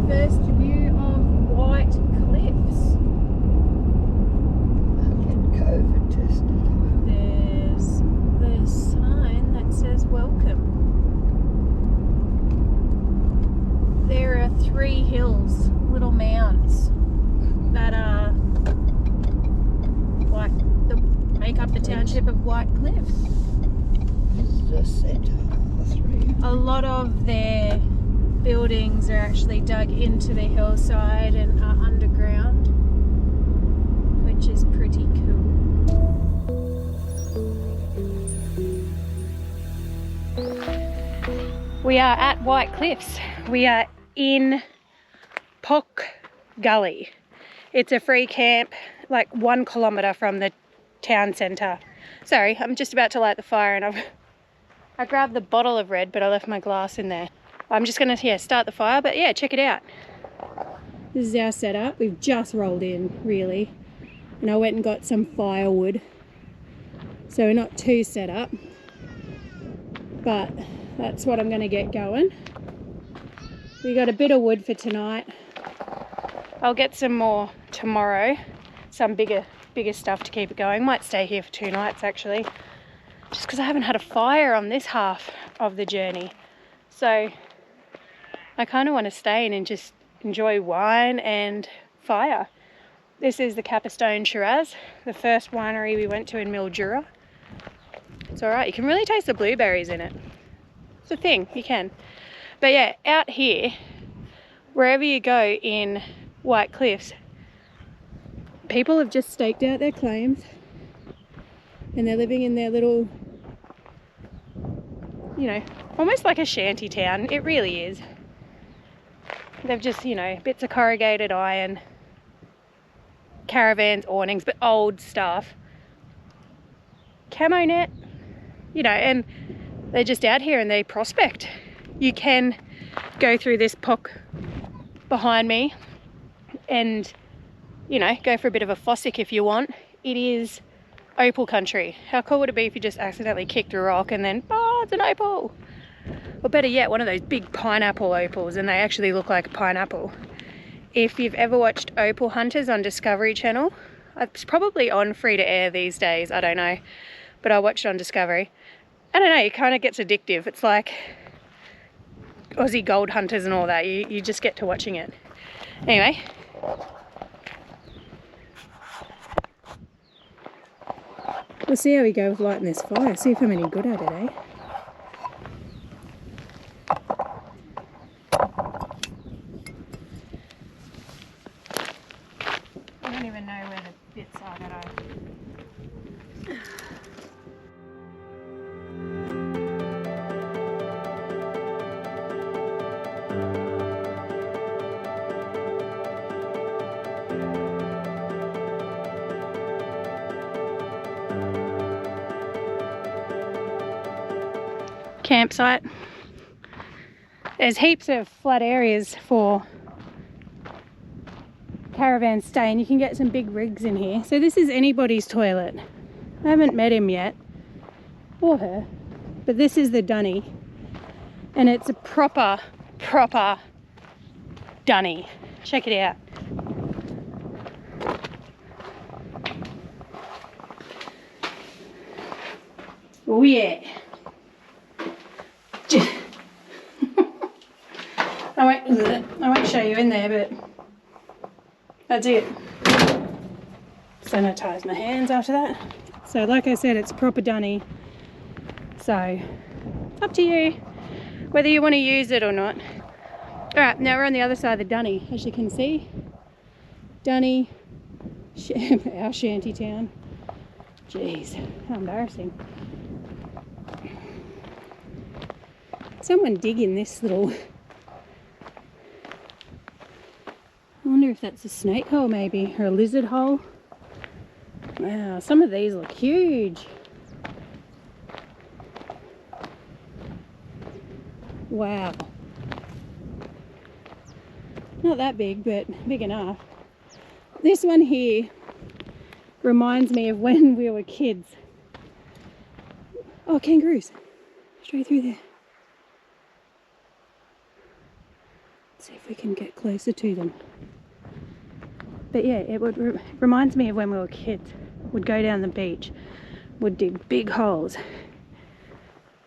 first view of White Cliffs. I'll get COVID tested. There's the sign that says welcome. There are 3 hills, little mounds, that are like make up the township of White Cliffs. This is the centre of the 3. A lot of their buildings are actually dug into the hillside and are underground, which is pretty cool. We are at White Cliffs. We are in Poch Gully. It's a free camp like 1 kilometre from the town centre. Sorry, I'm just about to light the fire and I grabbed the bottle of red, but I left my glass in there. I'm just gonna start the fire, but yeah, check it out. This is our setup. We've just rolled in, really, and I went and got some firewood, so we're not too set up, but that's what I'm gonna get going. We got a bit of wood for tonight. I'll get some more tomorrow, some bigger stuff to keep it going. Might stay here for 2 nights actually, just because I haven't had a fire on this half of the journey. So I kind of want to stay in and just enjoy wine and fire. This is the Capstone Shiraz, the first winery we went to in Mildura. It's alright, you can really taste the blueberries in it. It's a thing, you can. But yeah, out here, wherever you go in White Cliffs, people have just staked out their claims and they're living in their little, you know, almost like a shanty town. It really is. They've just, you know, bits of corrugated iron, caravans, awnings, but old stuff. Camo net, you know, and they're just out here and they prospect. You can go through this Poch behind me and, you know, go for a bit of a fossick if you want. It is opal country. How cool would it be if you just accidentally kicked a rock and then, oh, it's an opal? Or better yet, one of those big pineapple opals, and they actually look like a pineapple. If you've ever watched Opal Hunters on Discovery Channel, it's probably on free to air these days, I don't know, but I watched it on Discovery. I don't know, it kind of gets addictive. It's like Aussie gold hunters and all that. You just get to watching it. Anyway. We'll see how we go with lighting this fire. See if I'm any good at it, eh? I don't even know where the bits are that I... Campsite. There's heaps of flat areas for caravan stay, and you can get some big rigs in here. So this is anybody's toilet. I haven't met him yet, or her, but this is the dunny, and it's a proper dunny. Check it out. Oh yeah. I won't show you in there, but that's it. Sanitize my hands after that. So like I said, it's proper dunny. So up to you whether you want to use it or not. Alright, now we're on the other side of the dunny, as you can see. Dunny, our shanty town. Jeez, how embarrassing. Someone dig in this little... I wonder if that's a snake hole maybe, or a lizard hole. Wow, some of these look huge. Wow. Not that big, but big enough. This one here reminds me of when we were kids. Oh, kangaroos. Straight through there. See if we can get closer to them. But yeah, it reminds me of when we were kids. We'd go down the beach, would dig big holes,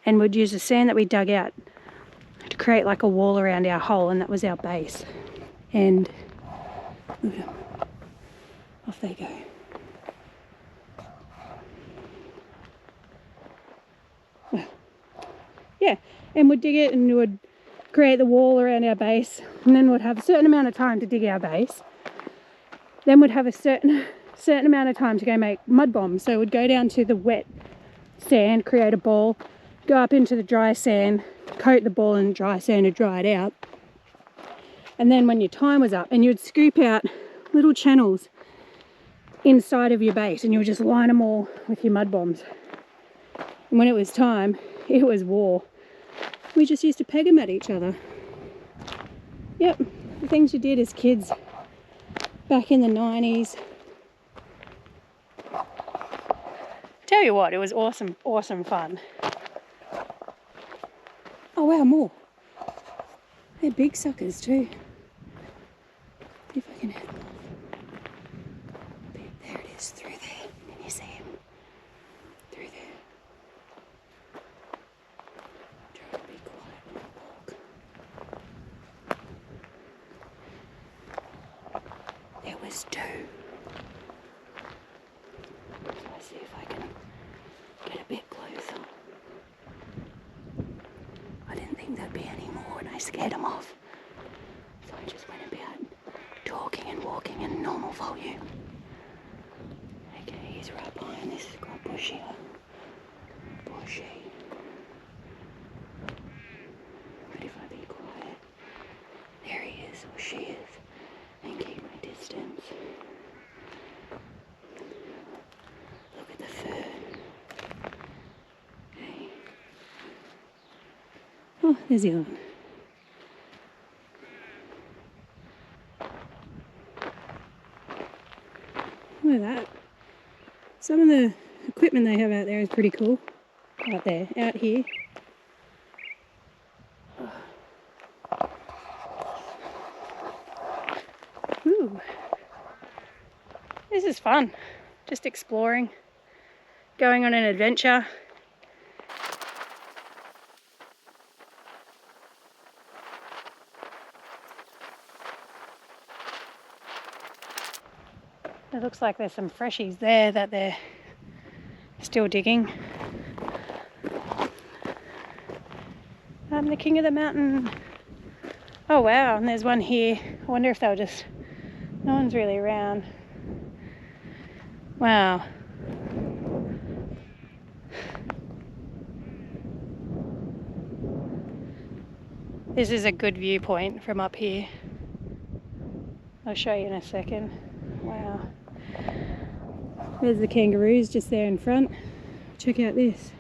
and would use the sand that we dug out to create like a wall around our hole, and that was our base. And off they go. Well, yeah, and we'd dig it and would create the wall around our base, and then we'd have a certain amount of time to dig our base. Then we'd have a certain amount of time to go make mud bombs. So we'd go down to the wet sand, create a ball, go up into the dry sand, coat the ball in dry sand to dry it out. And then when your time was up, and you'd scoop out little channels inside of your base, and you would just line them all with your mud bombs. And when it was time, it was war. We just used to peg them at each other. Yep, the things you did as kids back in the 90s. Tell you what, it was awesome, awesome fun. Oh wow, more. They're big suckers too. See if I can head them off. There it is, through there. Can you see him? Through there. Try to be quiet when I walk. There was two. So let's see if I can get a bit closer. I didn't think there'd be any more and I scared them off. So I just went about talking and walking in normal volume. Okay, he's right behind this quite bushy. Bushy. But if I be quiet, there he is, or she is, and keep my distance. Look at the fur. Okay. Oh, there's the other one. Look at that. Some of the equipment they have out there is pretty cool. Out there, out here. Ooh. This is fun. Just exploring. Going on an adventure. It looks like there's some freshies there that they're still digging. I'm the king of the mountain. Oh wow, and there's one here. I wonder if they'll just... No one's really around. Wow. This is a good viewpoint from up here. I'll show you in a second. Wow. There's the kangaroos just there in front. Check out this.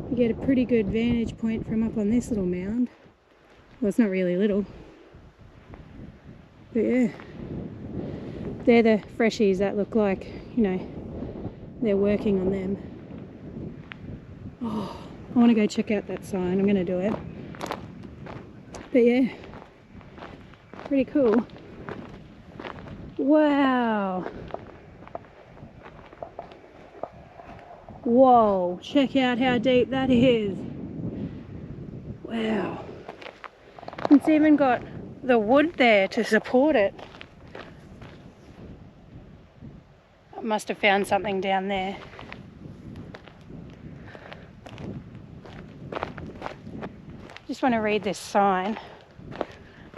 You get a pretty good vantage point from up on this little mound. Well, it's not really little. But yeah. They're the freshies that look like, you know, they're working on them. Oh, I want to go check out that sign. I'm going to do it. But yeah. Pretty cool. Wow. Whoa, check out how deep that is. Wow. It's even got the wood there to support it. I must have found something down there. Just want to read this sign.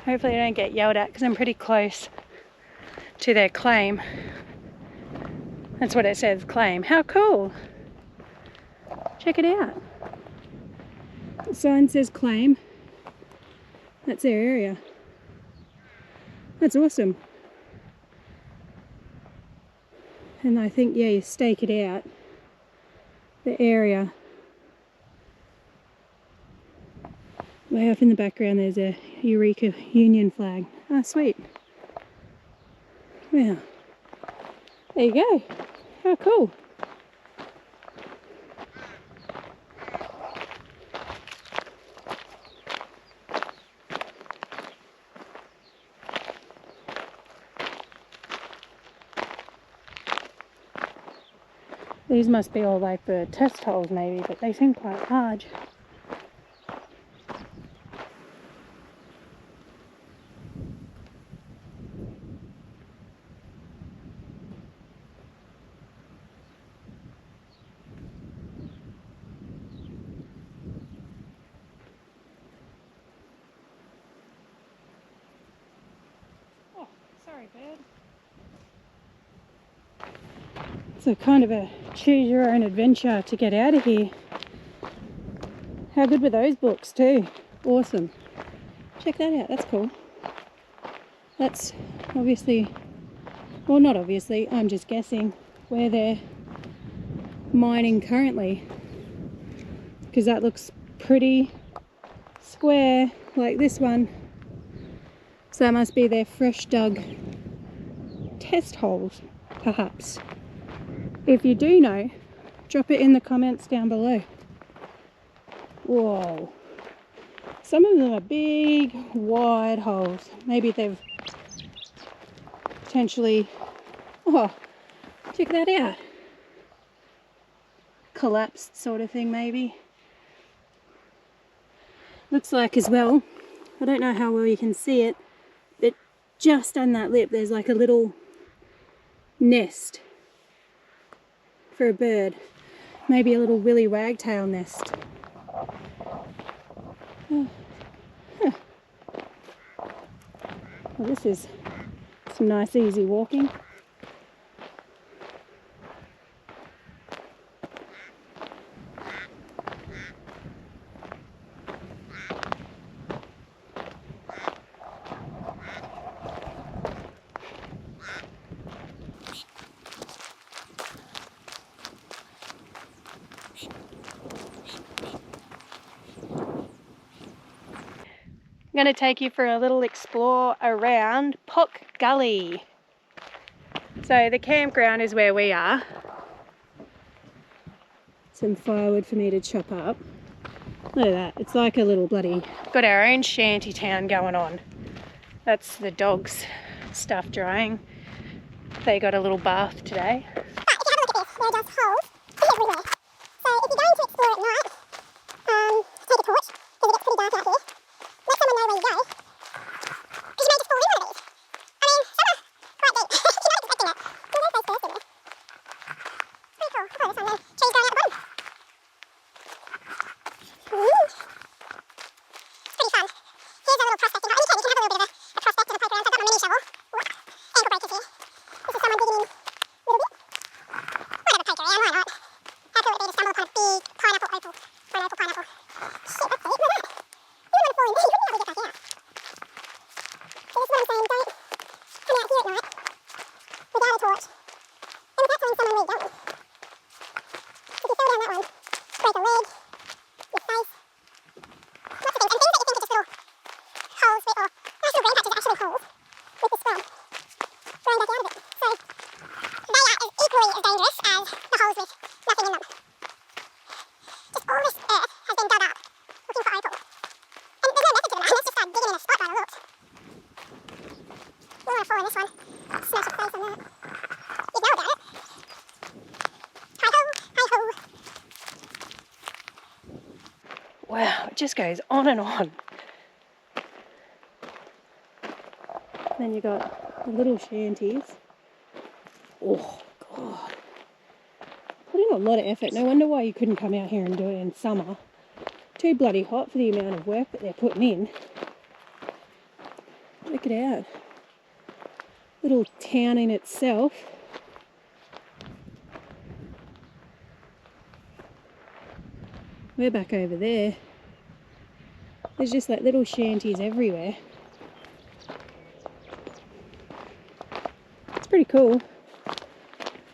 Hopefully I don't get yelled at because I'm pretty close to their claim. That's what it says, claim. How cool. Check it out. The sign says claim. That's their area. That's awesome. And I think, yeah, you stake it out. The area. Way off in the background there's a Eureka Union flag. Ah, sweet. Wow. There you go. How cool. These must be all like the test holes maybe, but they seem quite large. Oh, sorry bird. So kind of a choose your own adventure to get out of here. How good were those books too? Awesome. Check that out, that's cool. That's obviously, well not obviously, I'm just guessing where they're mining currently. Because that looks pretty square like this one. So that must be their fresh dug test holes, perhaps. If you do know, drop it in the comments down below. Whoa. Some of them are big, wide holes. Maybe they've potentially, oh, check that out. Collapsed sort of thing maybe. Looks like as well, I don't know how well you can see it, but just on that lip there's like a little nest for a bird. Maybe a little willy wagtail nest. Oh. Huh. Well, this is some nice easy walking. I'm going to take you for a little explore around Poch Gully. So the campground is where we are. Some firewood for me to chop up. Look at that, it's like a little bloody, got our own shanty town going on. That's the dogs' stuff drying. They got a little bath today. But if you have a look at this, there are just holes everywhere. So if you're going to explore at night, take a torch, because it gets pretty dark out here. Let someone know where you go, because you may just fall in one of these. I mean, some are quite deep. You're not expecting it. There's no face first in there. It's pretty cool. I'll put this one then. Trees growing out the bottom. It's pretty fun. Here's a little prospecting hole. And you can have a little bit of a prospect of a poke around. So I've got my mini shovel. Ankle breakers here. This is someone digging in a little bit. Whatever, poke around, why not? How cool would it be to stumble upon a big pineapple opal? Or an opal pineapple. Shit, that's deep. Look at that. You wouldn't want to fall in there. You wouldn't be able to get back out. So this is what I'm saying. Don't come out here at night without a torch and without telling someone where you're going. If you fell down that one, break a leg, your face, lots of things. And things that you think are just little holes with, or nice little green patches are actually holes with the scrub growing back out of it. So they are as equally as dangerous as the holes with nothing in them. Just all this earth has been dug up looking for opal. And there's no method to the madness, just start digging in a spot by the looks. You don't want to fall in this one, smash your face on that. You'd know about it. Hi-ho, hi-ho. Wow, it just goes on and on. Then you got the little shanties. Oh God. Put in a lot of effort. No wonder why you couldn't come out here and do it in summer. Too bloody hot for the amount of work that they're putting in. Check it out. Little town in itself. We're back over there. There's just like little shanties everywhere. It's pretty cool.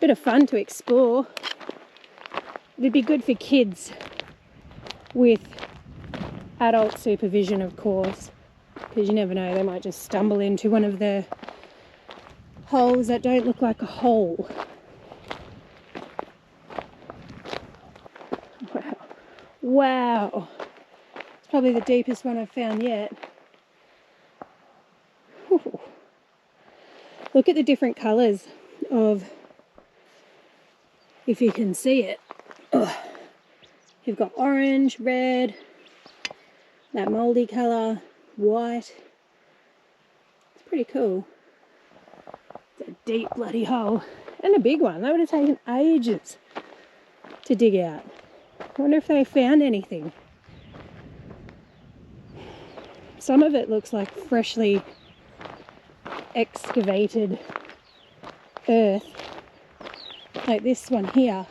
Bit of fun to explore. It'd be good for kids with adult supervision, of course, because you never know, they might just stumble into one of the holes that don't look like a hole. Wow. Wow. It's probably the deepest one I've found yet. Ooh. Look at the different colours of if you can see it. Ugh. You've got orange, red, that mouldy colour, white. It's pretty cool. It's a deep bloody hole. And a big one. That would have taken ages to dig out. I wonder if they found anything. Some of it looks like freshly excavated earth. Like this one here.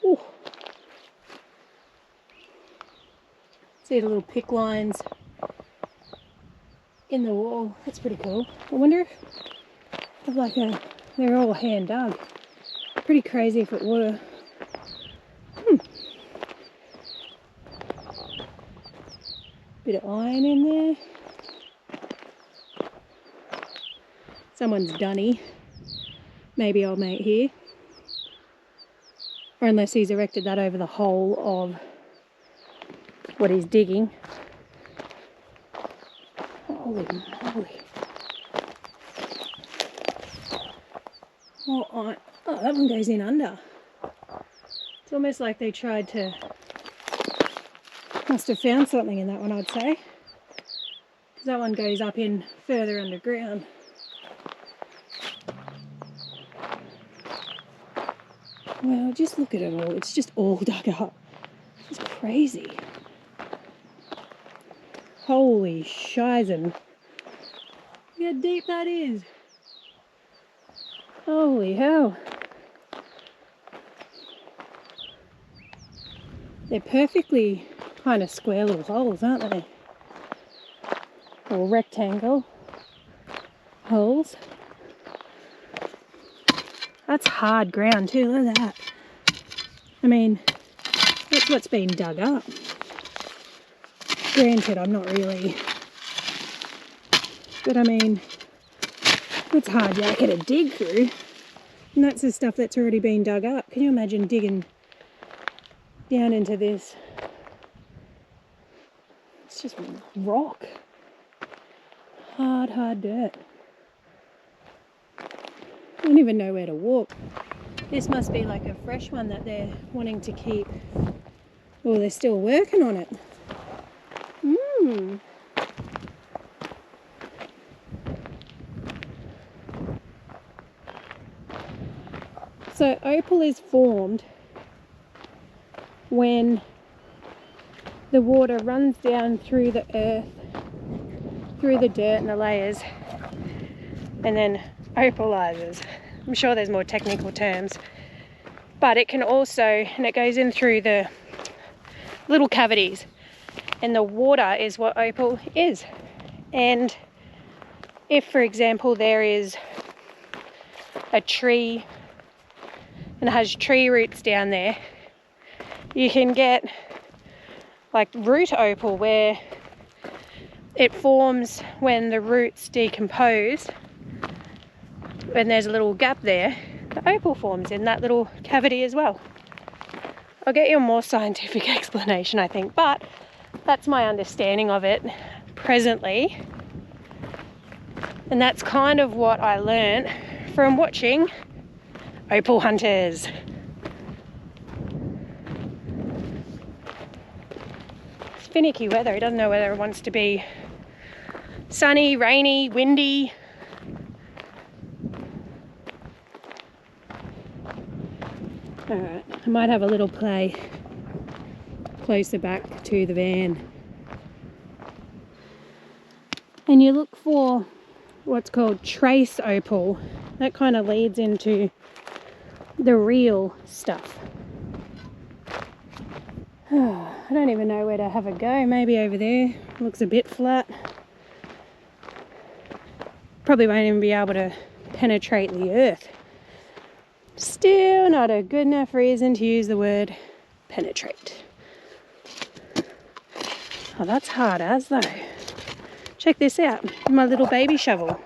Ooh. See the little pick lines in the wall. That's pretty cool. I wonder if they're all hand dug. Pretty crazy if it were. Bit of iron in there. Someone's dunny. Maybe old mate here. Or unless he's erected that over the whole of what he's digging. Holy moly. Oh, that one goes in under. It's almost like they tried to... Must have found something in that one, I'd say. Because that one goes up in further underground. Well, just look at it all. It's just all dug up. It's crazy. Holy shizen. Look how deep that is. Holy hell. They're perfectly kind of square little holes, aren't they? Or rectangle holes. That's hard ground too, look at that. I mean, that's what's been dug up. Granted, I'm not really, but I mean, it's hard yakka to dig through. And that's the stuff that's already been dug up. Can you imagine digging down into this? It's just rock. Hard dirt. I don't even know where to walk. This must be like a fresh one that they're wanting to keep. Well, they're still working on it. So opal is formed when the water runs down through the earth, through the dirt and the layers, and then opalizes. I'm sure there's more technical terms, but it can also, and it goes in through the little cavities, and the water is what opal is. And if, for example, there is a tree and it has tree roots down there, you can get like root opal, where it forms when the roots decompose. When there's a little gap there, the opal forms in that little cavity as well. I'll get you a more scientific explanation, I think, but that's my understanding of it presently. And that's kind of what I learnt from watching Opal Hunters. It's finicky weather. He doesn't know whether it wants to be sunny, rainy, windy. Alright, I might have a little play closer back to the van. And you look for what's called trace opal. That kind of leads into the real stuff. I don't even know where to have a go. Maybe over there. Looks a bit flat. Probably won't even be able to penetrate the earth. Still not a good enough reason to use the word penetrate. Oh, that's hard as though. Check this out, my little baby shovel.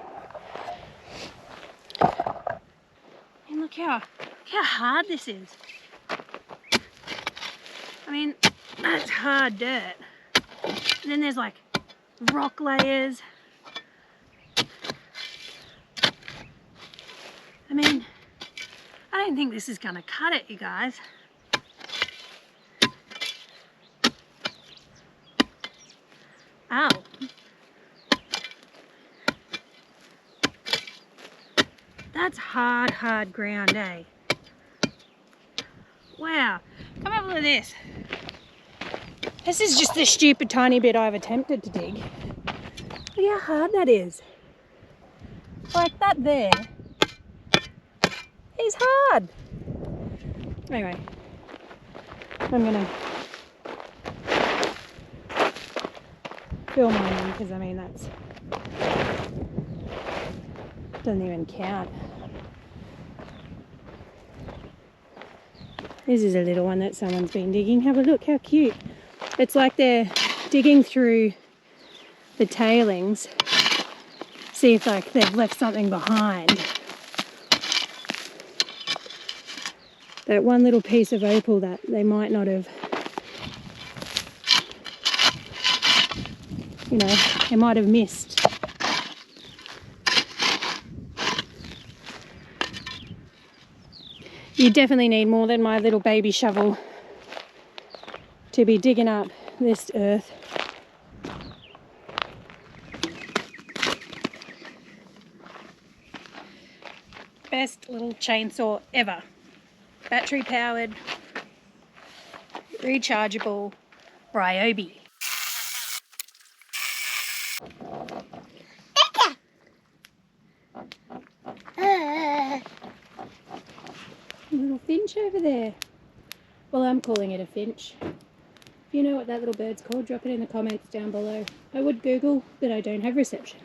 And look how hard this is. I mean, that's hard dirt. And then there's like rock layers. I mean, I don't think this is going to cut it, you guys. Ow. That's hard ground, eh? Wow. Come have a look at this. This is just the stupid tiny bit I've attempted to dig. Look how hard that is. Like that there is hard. Anyway, I'm gonna fill mine in because I mean that's doesn't even count. This is a little one that someone's been digging. Have a look how cute. It's like they're digging through the tailings. See if like they've left something behind. That one little piece of opal that they might not have, you know, they might have missed. You definitely need more than my little baby shovel to be digging up this earth. Best little chainsaw ever. Battery powered, rechargeable Ryobi. Little finch over there. Well, I'm calling it a finch. If you know what that little bird's called, drop it in the comments down below. I would Google, but I don't have reception.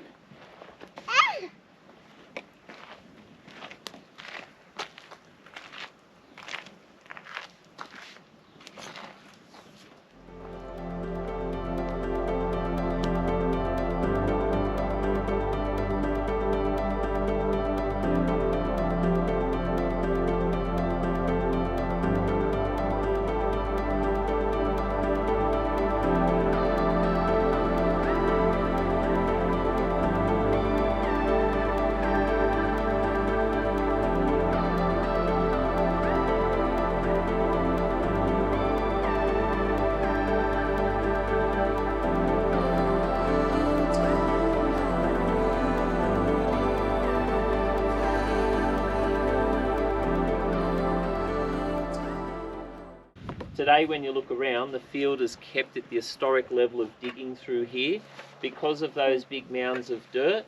Today when you look around, the field is kept at the historic level of digging through here because of those big mounds of dirt.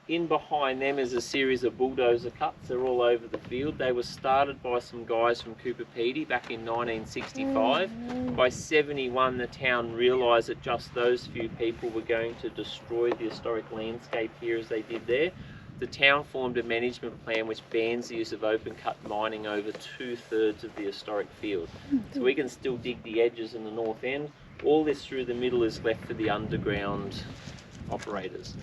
In behind them is a series of bulldozer cuts. They're all over the field. They were started by some guys from Cooper Pedy back in 1965. By 71 the town realised that just those few people were going to destroy the historic landscape here as they did there. The town formed a management plan which bans the use of open cut mining over 2/3 of the historic field. So we can still dig the edges in the north end. All this through the middle is left for the underground operators.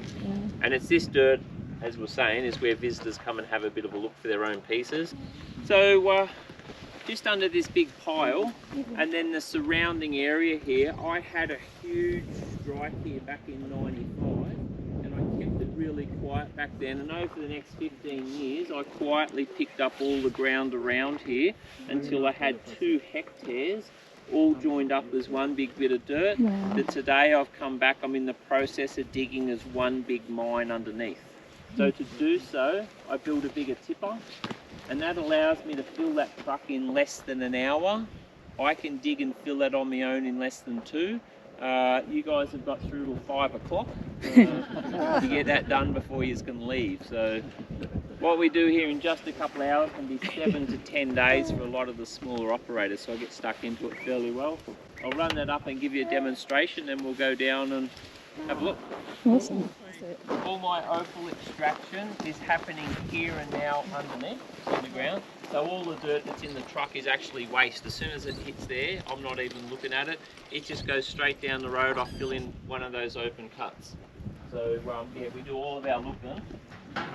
And it's this dirt, as we're saying, is where visitors come and have a bit of a look for their own pieces. So just under this big pile and then the surrounding area here, I had a huge strike here back in 95. Really quiet back then, and over the next 15 years I quietly picked up all the ground around here until I had 2 hectares all joined up as one big bit of dirt. That today I've come back, I'm in the process of digging as one big mine underneath. So to do so I build a bigger tipper, and that allows me to fill that truck in less than an hour. I can dig and fill that on my own in less than 2. You guys have got through till 5 o'clock to get that done before you can leave. So what we do here in just a couple of hours can be 7 to 10 days for a lot of the smaller operators, so I get stuck into it fairly well. I'll run that up and give you a demonstration, and we'll go down and have a look. Awesome. All my opal extraction is happening here and now underneath in the ground. So all the dirt that's in the truck is actually waste. As soon as it hits there, I'm not even looking at it. It just goes straight down the road. I fill in one of those open cuts. So yeah, we do all of our looking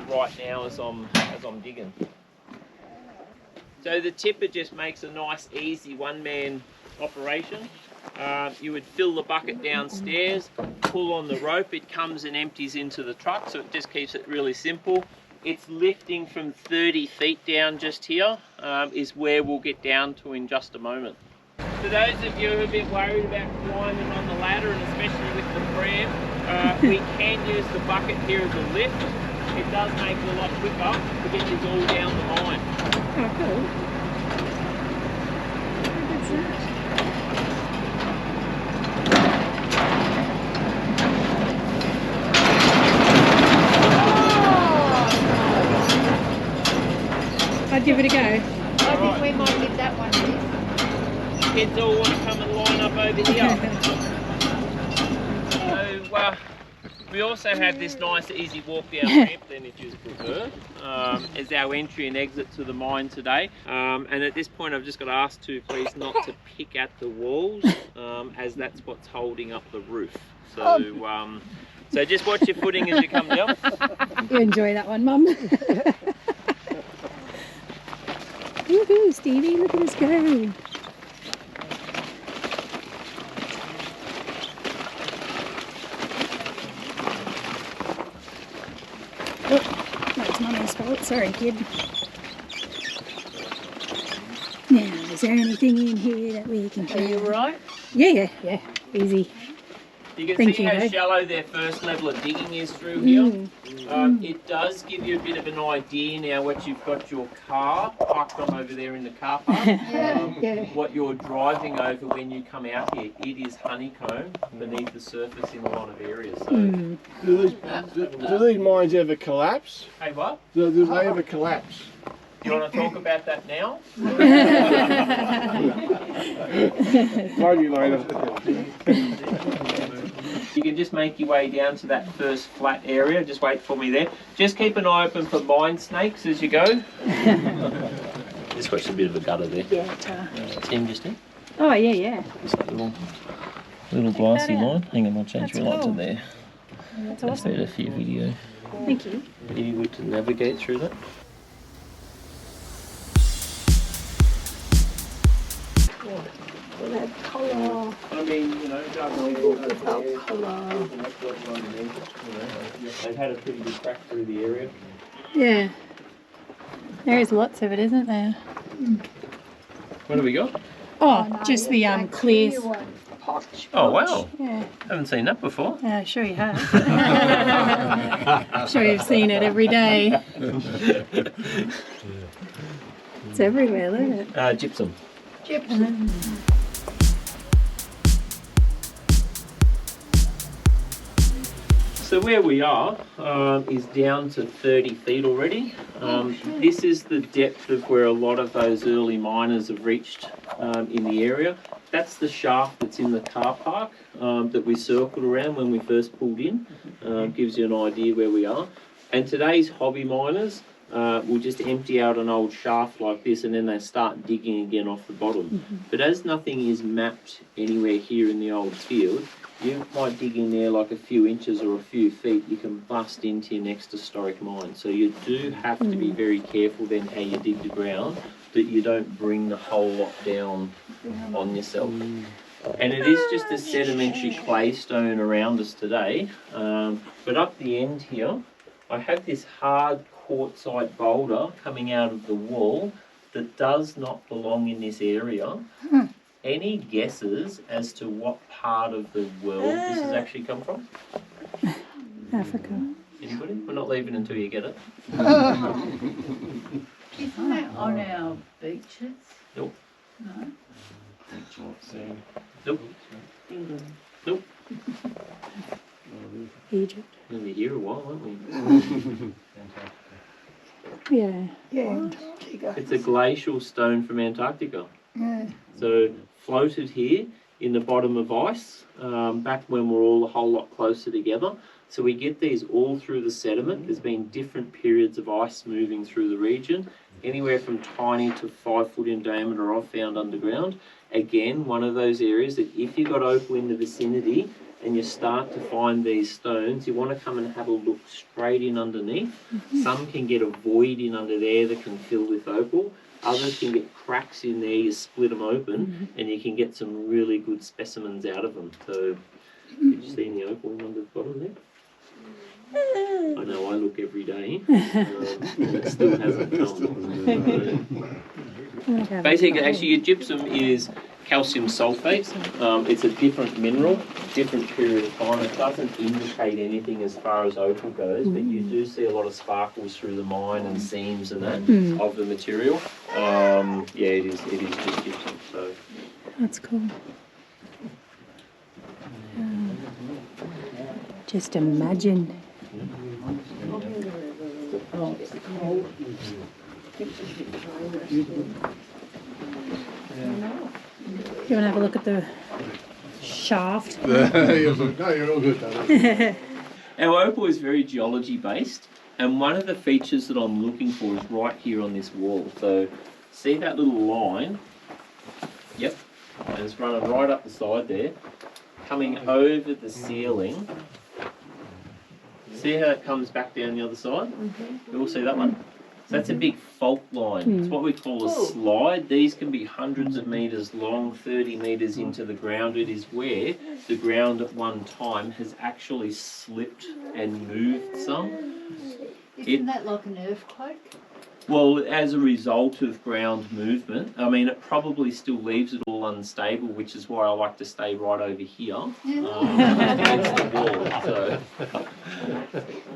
right now as I'm digging. So the tipper just makes a nice, easy one-man operation. You would fill the bucket downstairs, pull on the rope, it comes and empties into the truck, so it just keeps it really simple. it's lifting from 30 feet down just here, is where we'll get down to in just a moment. For those of you who are a bit worried about climbing on the ladder, and especially with the pram, we can use the bucket here as a lift. It does make it a lot quicker to get this all down the mine. Oh, cool. What's that? I'd give it a go. I think we might give that one a miss. Kids all want to come and line up over here. So we also have this nice easy walk down ramp then if you prefer, as our entry and exit to the mine today. And at this point I've just got to ask to please not to pick at the walls, as that's what's holding up the roof. So so just watch your footing as you come down. You enjoy that one, Mum. Woohoo, Stevie, look at us go. Oh, that's Mummy's fault. Sorry, kid. Now, is there anything in here that we can Are you right? Yeah, easy. You can Thank see you, how Dave. shallow their first level of digging is through here. It does give you a bit of an idea now what you've got your car parked on over there in the car park. What you're driving over when you come out here. It is honeycomb beneath the surface in a lot of areas. So, Do these mines ever collapse? hey, what? Do they ever collapse? Do you want to talk about that now? Maybe later. You can just make your way down to that first flat area. Just wait for me there. Just keep an eye open for mine snakes as you go. Just watch a bit of a gutter there. Yeah, See him just in? Oh, yeah. Just that little glassy line. Hang on, I'll change That's your light to cool. there. That's That's awesome. better for your video. Thank you. Pretty good to navigate through that. That colour. I mean, you know, they've had a pretty good crack through the area. Yeah. There is lots of it, isn't there? What have we got? Oh, just the clears. Oh, wow. Yeah. Haven't seen that before. Yeah, sure you have. I'm sure you've seen it every day. It's everywhere, look at it. Gypsum. So where we are is down to 30 feet already. This is the depth of where a lot of those early miners have reached in the area. That's the shaft that's in the car park that we circled around when we first pulled in. Gives you an idea where we are. And today's hobby miners will just empty out an old shaft like this and then they start digging again off the bottom. But as nothing is mapped anywhere here in the old field, you might dig in there like a few inches or a few feet, you can bust into your next historic mine. So you do have to be very careful then how you dig the ground, that you don't bring the whole lot down on yourself. And it is just a sedimentary clay stone around us today. But up the end here, I have this hard quartzite boulder coming out of the wall that does not belong in this area. Any guesses as to what part of the world this has actually come from? Africa. Anybody? We're not leaving until you get it. Isn't that on our beaches? Nope. No. Nope. Nope. Egypt. We'll be here a while, won't we? Yeah. It's a glacial stone from Antarctica. Yeah. So floated here in the bottom of ice, back when we're all a whole lot closer together. So we get these all through the sediment. There's been different periods of ice moving through the region, anywhere from tiny to 5 foot in diameter I've found underground. Again, one of those areas that if you've got opal in the vicinity and you start to find these stones, you want to come and have a look straight in underneath. Some can get a void in under there that can fill with opal. Others can get cracks in there, you split them open, and you can get some really good specimens out of them. So, did you see any opal under the bottom there? I know I look every day, it still hasn't come. Basically, actually, your gypsum is calcium sulfate. It's a different mineral, different period of time. It doesn't indicate anything as far as opal goes, but you do see a lot of sparkles through the mine and seams and that of the material. Yeah, it is just gypsum. So That's cool. Just imagine. Oh, it's cold. You want to have a look at the shaft? No, you're all good, darling. our opal is very geology based, and one of the features that I'm looking for is right here on this wall. So see that little line? Yep. And it's running right up the side there, coming over the ceiling. See how it comes back down the other side? You all see that one? So that's a big fault line. It's what we call a slide. These can be hundreds of metres long, 30 metres into the ground. It is where the ground at one time has actually slipped and moved some. Isn't that like an earthquake? Well, as a result of ground movement, I mean, it probably still leaves it all unstable, which is why I like to stay right over here against the wall. So.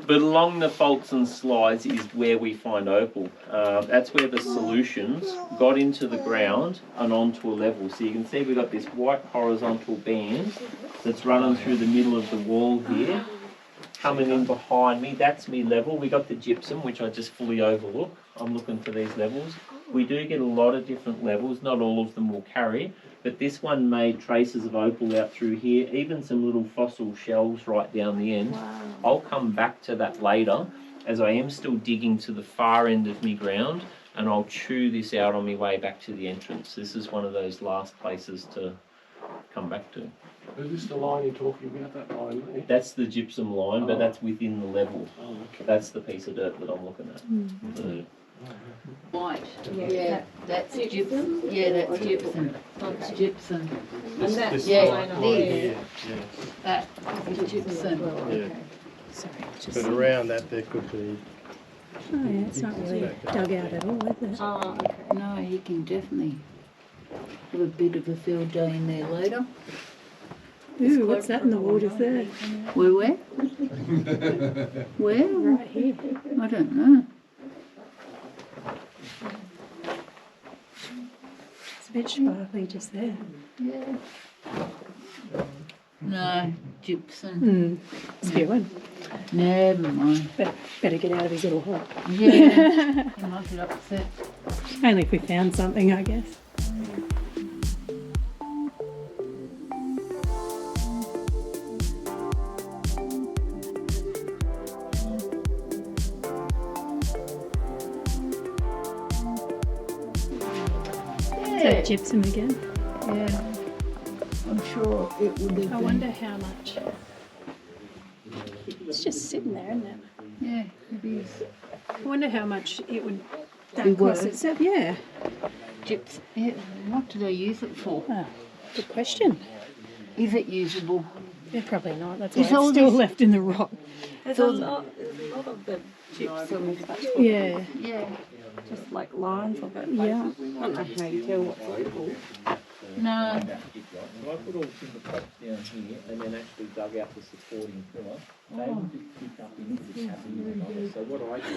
But along the faults and slides is where we find opal. That's where the solutions got into the ground and onto a level. So you can see we've got this white horizontal band that's running through the middle of the wall here. Coming in behind me, that's me level. We got the gypsum, which I just fully overlook. I'm looking for these levels. We do get a lot of different levels. Not all of them will carry, but this one made traces of opal out through here, even some little fossil shells right down the end. Wow. I'll come back to that later, as I am still digging to the far end of me ground, and I'll chew this out on my way back to the entrance. This is one of those last places to come back to. Is this the line you're talking about, that line there? That's the gypsum line, but that's within the level. Oh, okay. That's the piece of dirt that I'm looking at. So, White. Yeah, that's gypsum. Yeah, that's gypsum. That's gypsum. And that's Yeah, line on there. that is gypsum. Yeah. Sorry, just. But around that there could be... Oh yeah, it's not really dug out at all, is it? Oh, okay. No, you can definitely have a bit of a field day in there later. Ooh, what's that in the water there? Where? Where? Right here. I don't know. It's a bit sparkly just there. Yeah. No, gypsum. Spewing. Never mind. Better get out of his little hole. Yeah. He might get upset. Only if we found something, I guess. Yeah. Gypsum again. Yeah. I'm sure it would have been. I wonder how much. It's just sitting there, isn't it? Yeah, it is. I wonder how much it would Be that cost worth. itself. Yeah. Gypsum. Yeah. What do they use it for? Oh, good question. Is it usable? Yeah, probably not. That's why It's it's all still this- left in the rock. There's a lot of the gypsum that's Yeah. Yeah. just like lines of it. Yeah. I don't know how you tell what's opal. No. So I put all timber props down here and then actually dug out the supporting pillar. They would just pick up into the cavity above. So what I do,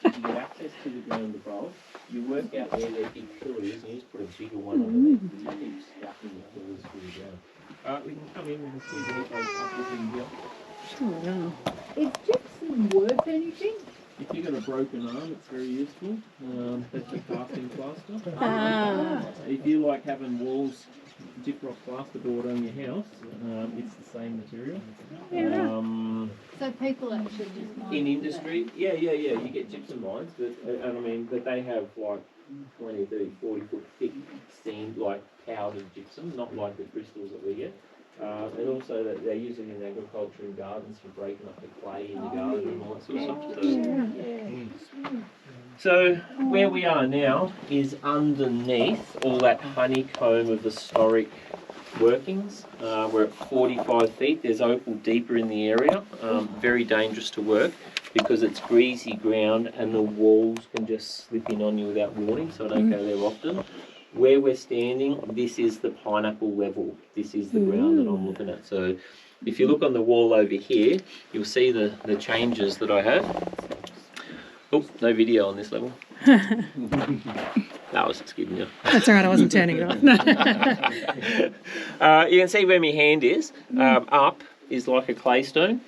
if you get access to the ground above, you work out where their big pillar is and you just put a bigger one underneath and you keep stacking the pillars through the ground. We can come in and see the up in here. Oh, wow. Is gypsum worth anything? If you've got a broken arm, it's very useful. That's a casting plaster. Ah. If you like having walls, gyprock plasterboard on your house, it's the same material. So people actually just mine In that. industry, yeah, you get gypsum mines, but but they have like 20, 30, 40 foot thick steamed, like powdered gypsum, not like the crystals that we get. And also that they're using it in agriculture and gardens for breaking up the clay in the garden and all that sort of stuff. So where we are now is underneath all that honeycomb of historic workings. We're at 45 feet. There's opal deeper in the area. Very dangerous to work because it's greasy ground and the walls can just slip in on you without warning, so I don't go there often. Where we're standing, this is the pineapple level. This is the ground that I'm looking at. So if you look on the wall over here, you'll see the changes that I have. Oh, no video on this level. I was just kidding you. That's all right, I wasn't turning it on. You can see where my hand is. Up is like a claystone.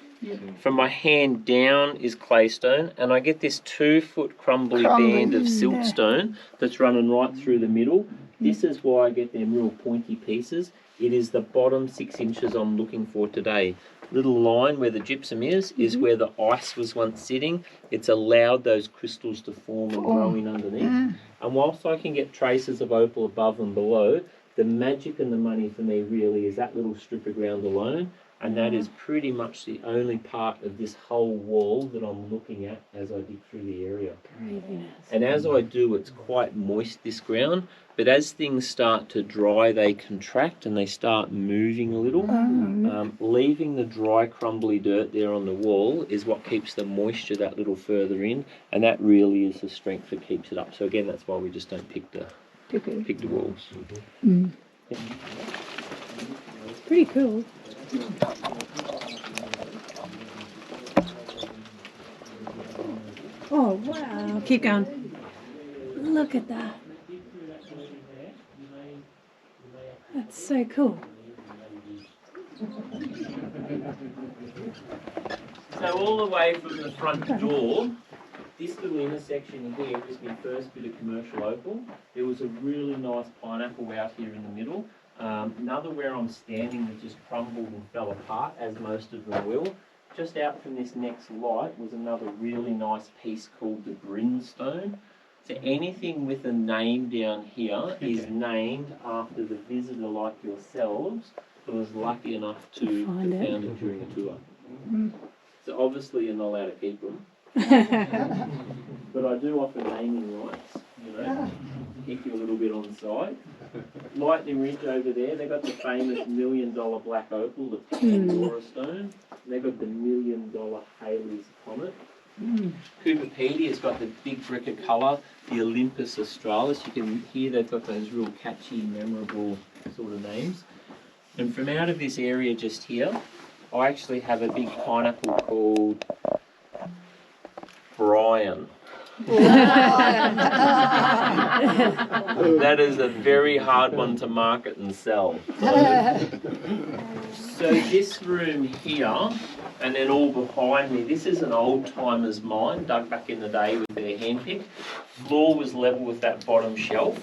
From my hand down is claystone, and I get this 2-foot crumbly band of siltstone that's running right through the middle. This is why I get them real pointy pieces. It is the bottom 6 inches I'm looking for today. Little line where the gypsum is where the ice was once sitting. It's allowed those crystals to form and grow in underneath. And whilst I can get traces of opal above and below, the magic and the money for me really is that little strip of ground alone. And that is pretty much the only part of this whole wall that I'm looking at as I dig through the area. And as I do, it's quite moist, this ground. But as things start to dry, they contract and they start moving a little. Leaving the dry, crumbly dirt there on the wall is what keeps the moisture that little further in. And that really is the strength that keeps it up. So again, that's why we just don't pick the walls. It's pretty cool. Oh wow, keep going. Look at that. That's so cool. So all the way from the front door, this little intersection here was my first bit of commercial opal. There was a really nice pineapple out here in the middle. Another where I'm standing that just crumbled and fell apart, as most of them will. Just out from this next light was another really nice piece called the Brimstone. So anything with a name down here is named after the visitor like yourselves who was lucky enough to found it during a tour. So obviously you're not allowed to keep them. But I do offer naming rights, you know, keep you a little bit on the side. Lightning Ridge over there, they got the famous $1 million black opal, the Pandora stone. They got the $1 million Halley's Comet. Cooperpedia's got the big brick of colour, the Olympus Australis. You can hear they've got those real catchy, memorable sort of names. And from out of this area just here, I actually have a big pineapple called Brian. That is a very hard one to market and sell. So this room here, and then all behind me, this is an old timer's mine dug back in the day with their hand pick. Floor was level with that bottom shelf.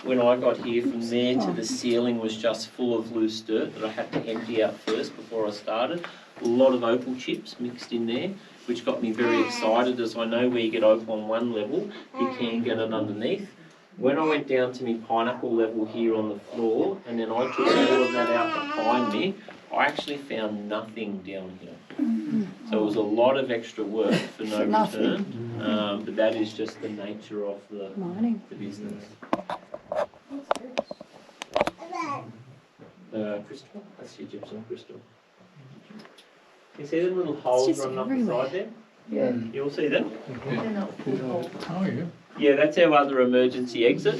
When I got here, from there to the ceiling was just full of loose dirt that I had to empty out first before I started. A lot of opal chips mixed in there, which got me very excited, as I know where you get opal on one level, you can get it underneath. When I went down to my pineapple level here on the floor, and then I took all of that out behind me, I actually found nothing down here. So it was a lot of extra work for no return, but that is just the nature of the business. Crystal, that's your gypsum crystal. You see them little holes running up the side there? Yeah. You all see them? Oh, yeah. Yeah, that's our other emergency exit,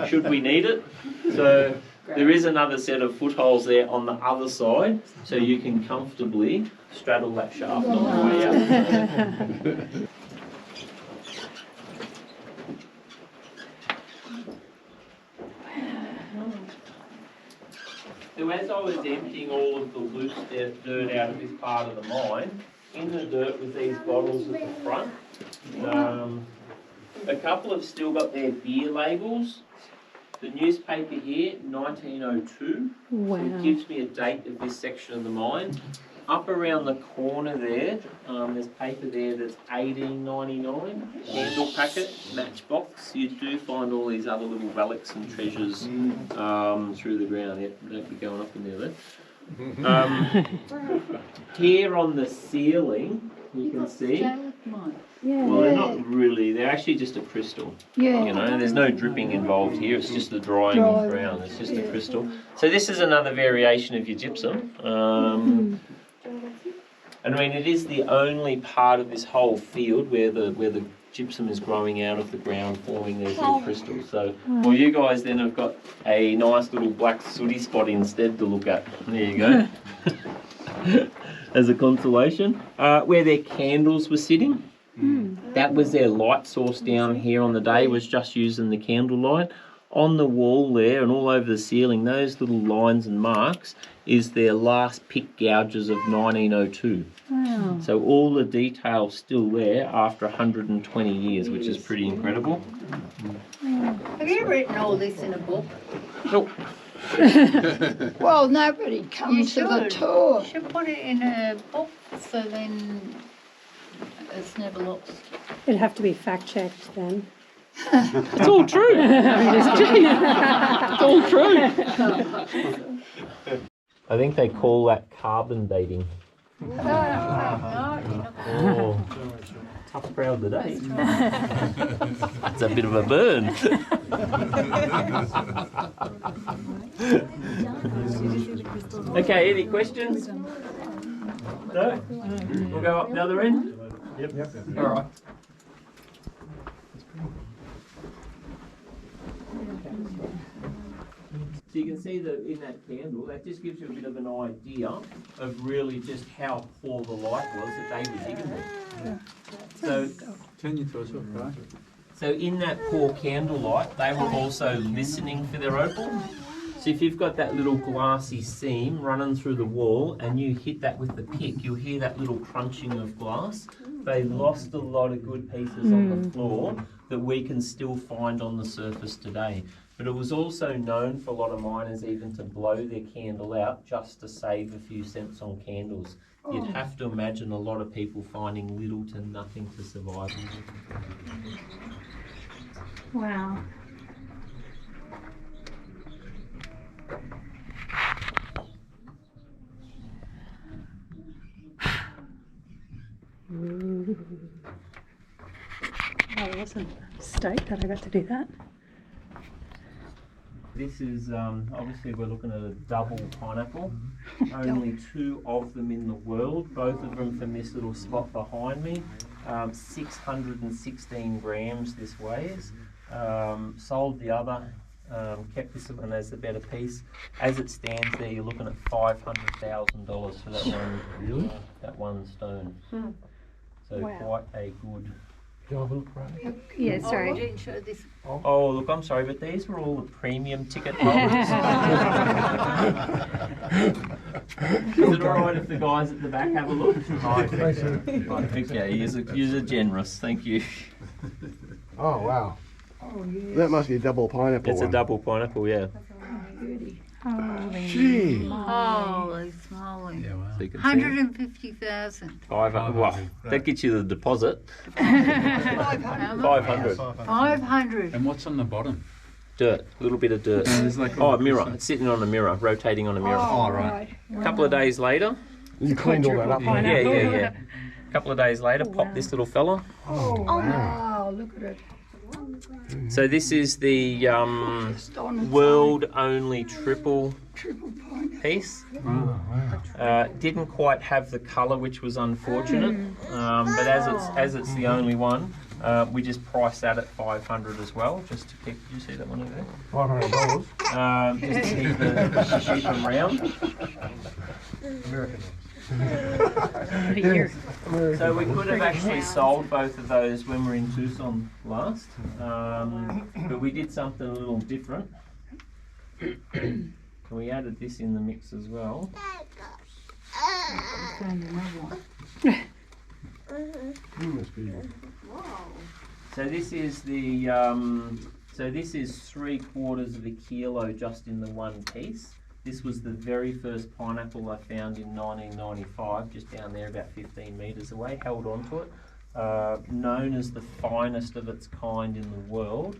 should we need it. So there is another set of footholes there on the other side, so you can comfortably straddle that shaft on the way out. So as I was emptying all of the loose dirt out of this part of the mine, in the dirt was these bottles at the front. A couple have still got their beer labels. The newspaper here, 1902. Wow. It gives me a date of this section of the mine. Up around the corner there, there's paper there that's $18.99. Candle packet, matchbox. You do find all these other little relics and treasures through the ground. Yep, don't be going up in there though. Here on the ceiling, you can see Well, they're not really. They're actually just a crystal. Yeah. You know, there's no dripping involved here. It's just the drying ground. It's just a crystal. So this is another variation of your gypsum. And I mean, it is the only part of this whole field where the gypsum is growing out of the ground, forming these little crystals. So, well, you guys then have got a nice little black sooty spot instead to look at. There you go. As a consolation, where their candles were sitting. That was their light source down here on the day, was just using the candle light. On the wall there and all over the ceiling, those little lines and marks is their last pick gouges of 1902. Wow. So all the detail's still there after 120 years, which is pretty incredible. Have you written all this in a book? Nope. Well, nobody comes to the tour. You should put it in a book so then it's never lost. It'd have to be fact-checked then. It's all true. I'm just joking. It's all true. I think they call that carbon dating. Oh, tough crowd today. It's a bit of a burn. Okay, any questions? No? We'll go up the other end? Yep. All right. So you can see that in that candle, that just gives you a bit of an idea of really just how poor the light was that they were digging with. So, Turn your torch off, right? so in that poor candlelight, they were also listening for their opal. So if you've got that little glassy seam running through the wall and you hit that with the pick, you'll hear that little crunching of glass. They lost a lot of good pieces on the floor that we can still find on the surface today. But it was also known for a lot of miners even to blow their candle out just to save a few cents on candles. You'd have to imagine a lot of people finding little to nothing to survive. Wow. I wasn't stoked that I got to do that. This is, obviously we're looking at a double pineapple. Only 2 of them in the world, both of them from this little spot behind me. 616 grams this weighs. Sold the other, kept this one as the better piece. As it stands there, you're looking at $500,000 for that one. Really? That one stone. So quite a good. Yeah, sorry. Didn't show this. Oh, look, I'm sorry, but these were all the premium ticket holders. Is it all right if the guys at the back have a look? Okay, you're generous, thank you. Oh, wow. That must be a double pineapple. It's a double pineapple, yeah. Gee. Holy smoly. Yeah, wow. So you can see 150,000. 500. Well, that gets you the deposit. 500. 500. And what's on the bottom? Dirt, a little bit of dirt. There's like Oh, a mirror. It's sitting on a mirror, rotating on a mirror. Oh, right. A couple of days later. You cleaned all that up. Yeah. A couple of days later, pop this little fella. Oh, wow, look at it. So this is the world only triple piece. Didn't quite have the colour, which was unfortunate. But as it's the only one, we just priced that at 500 as well, just to keep. Did you see that one over there? $500. Just to keep them round. American. So we could have actually sold both of those when we were in Tucson last, but we did something a little different. We added this in the mix as well. So this is the so this is 3/4 kilo just in the one piece. This was the very first pineapple I found in 1995, just down there about 15 metres away, held onto it. Known as the finest of its kind in the world.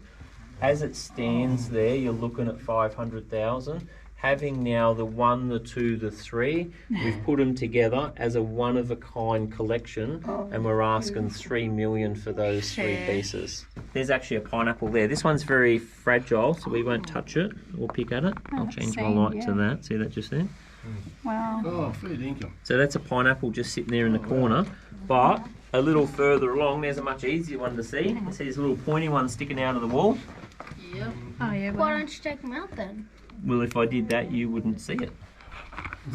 As it stands there, you're looking at 500,000. having now the 1, the 2, the 3, we've put them together as a one-of-a-kind collection, and we're asking 3 million for those 3 pieces. There's actually a pineapple there. This one's very fragile, so we won't touch it or pick at it. I'll change my light to that. See that just there? Wow. Oh, fair dinkum. So that's a pineapple just sitting there in the corner, but a little further along, there's a much easier one to see. You see this little pointy one sticking out of the wall? Yep. Oh yeah. Why don't you take them out then? Well, if I did that, you wouldn't see it.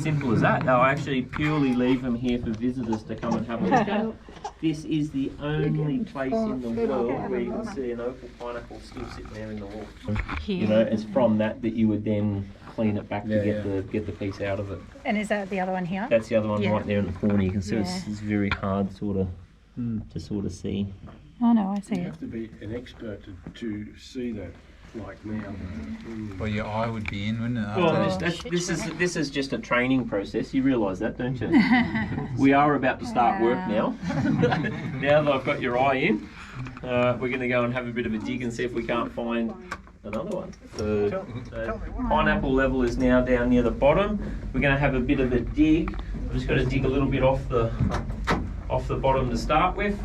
Simple as that. They'll actually purely leave them here for visitors to come and have a look at. This is the only place in the world where you can see an opal pineapple still sitting there in the wall. You know, it's from that you would then clean it back to get the piece out of it. And is that the other one here? That's the other one Yeah. right there in the corner. You can see Yeah. it's very hard to see. Oh no, I see You it. have to be an expert to see that, like now. Well, your eye would be in, wouldn't it? after Well, this? this is just a training process. You realise that, don't you? We are about to start work now. Now that I've got your eye in, we're going to go and have a bit of a dig and see if we can't find another one. So pineapple level is now down near the bottom. We're going to have a bit of a dig. I've just got to dig a little bit off the bottom to start with.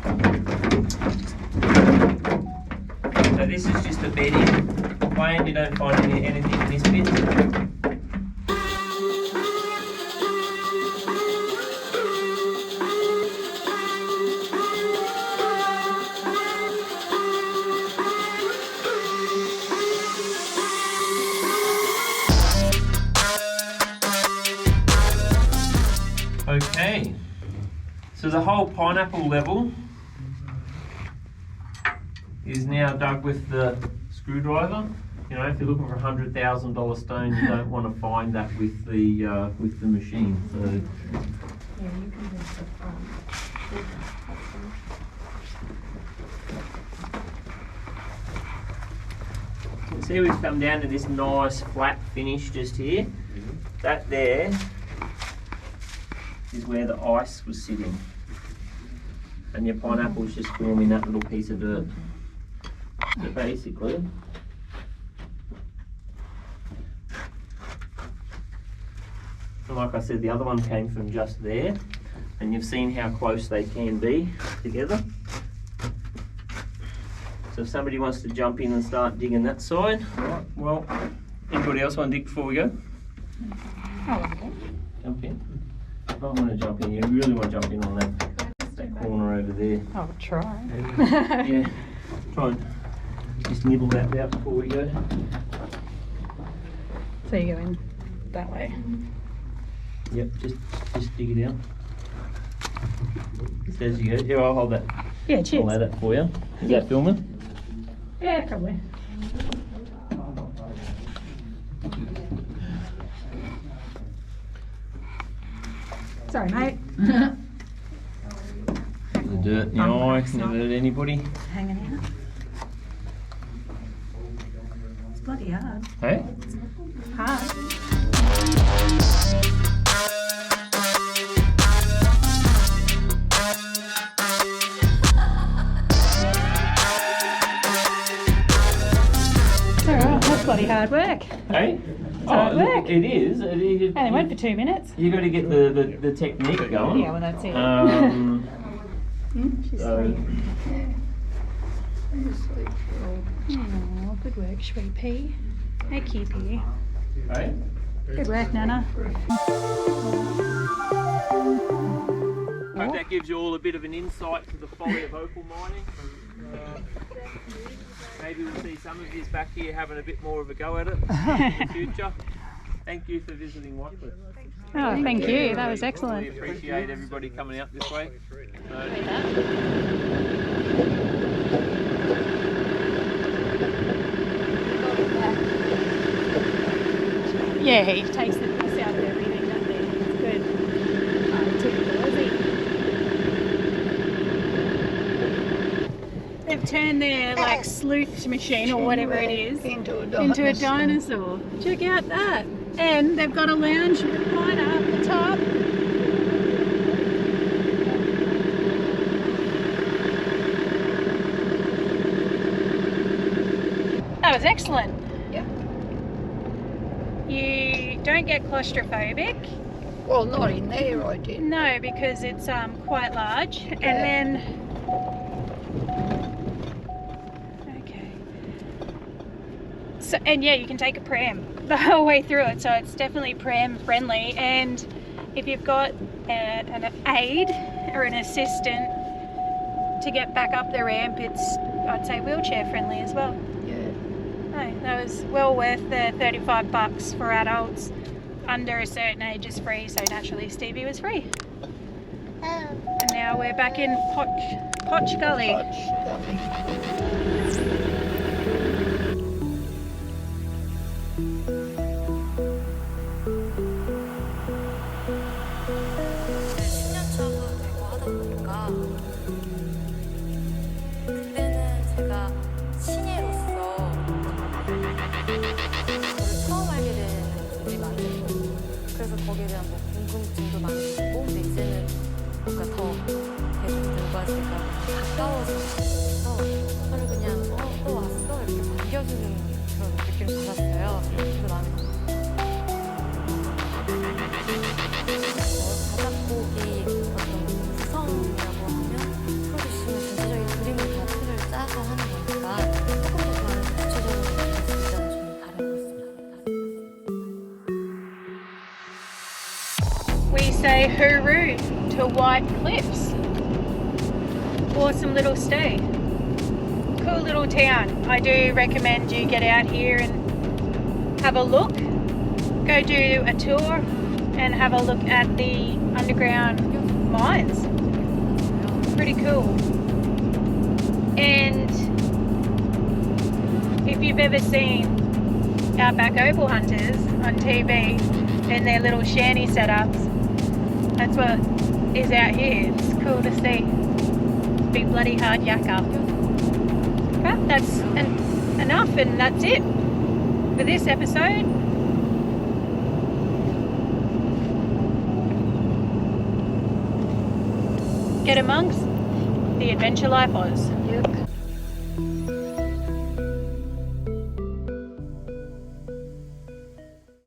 So this is just a bedding plane. You don't find anything in this bit. Okay, so the whole pineapple level is now dug with the screwdriver. You know, if you're looking for a $100,000 stone, you don't want to find that with the machine. So you can see we've come down to this nice flat finish just here. That there is where the ice was sitting, and your pineapple's just forming that little piece of dirt. So basically, like I said, the other one came from just there, and you've seen how close they can be together. So if somebody wants to jump in and start digging that side, right, well, anybody else want to dig before we go? Jump in. I don't want to jump in. You really want to jump in on that corner over there. I'll try. Yeah. Try and just nibble that out before we go. So you go in that way. Yep. Just dig it out. Just as you go. Here, I'll hold that. Yeah, cheers. I'll add it for you. Is that filming? Yeah, probably. Sorry, mate. The dirt in the eye. Never hurt anybody. Hanging out. It's bloody hard. Hey? Hard. It's alright, that's bloody hard work. Hey? hard work. It is. Only went for 2 minutes. You got to get the technique going. Yeah, well that's it. She's So, Oh, good work, Sweetie. Hey, Keepy. hey? Good work, Nana. Hope that gives you all a bit of an insight to the folly of opal mining. Maybe we'll see some of you back here having a bit more of a go at it in the future. Thank you for visiting Wycliffe. Oh, thank you. That was excellent. We appreciate everybody coming out this way. Yeah, he takes the piss out of everything, doesn't he? It's good. Oh, typical Aussie. They've turned their like sleuth machine or whatever it is into a dinosaur. Check out that. And they've got a lounge recliner up the top. That was excellent. Yeah. You don't get claustrophobic. Well, not in there, I didn't. No, because it's quite large. And then, okay. So, and yeah, you can take a pram the whole way through it, so it's definitely pram friendly. And if you've got an aid or an assistant to get back up the ramp, it's, I'd say, wheelchair friendly as well. Yeah. No, that was well worth the $35 for adults. Under a certain age is free, so naturally Stevie was free. And now we're back in Poch Gully. 거기에 대한 뭐 궁금증도 많이 있고, 근데 이제는 뭔가 더 계속 들고 하니까 가까워서 저를 그냥 또 왔어 이렇게 반겨주는 그런 느낌을 받았어요. 되게 마음에 바닥고기 어떤 구성이라고 하면 프로듀싱은 전체적인 그림을 다 틀을 짜서 하는 거니까 조금 더 많은 구체적으로 느낄 수 있다는 점이 다른 것 같습니다. We say hooroo to White Cliffs. Awesome little stay. Cool little town. I do recommend you get out here and have a look. Go do a tour and have a look at the underground mines. Pretty cool. And if you've ever seen Outback Opal Hunters on TV and their little shanty setups, that's what is out here. It's cool to see. Big bloody hard yakka. But that's enough, and that's it for this episode. Get amongst the Adventure Life Oz. Yep.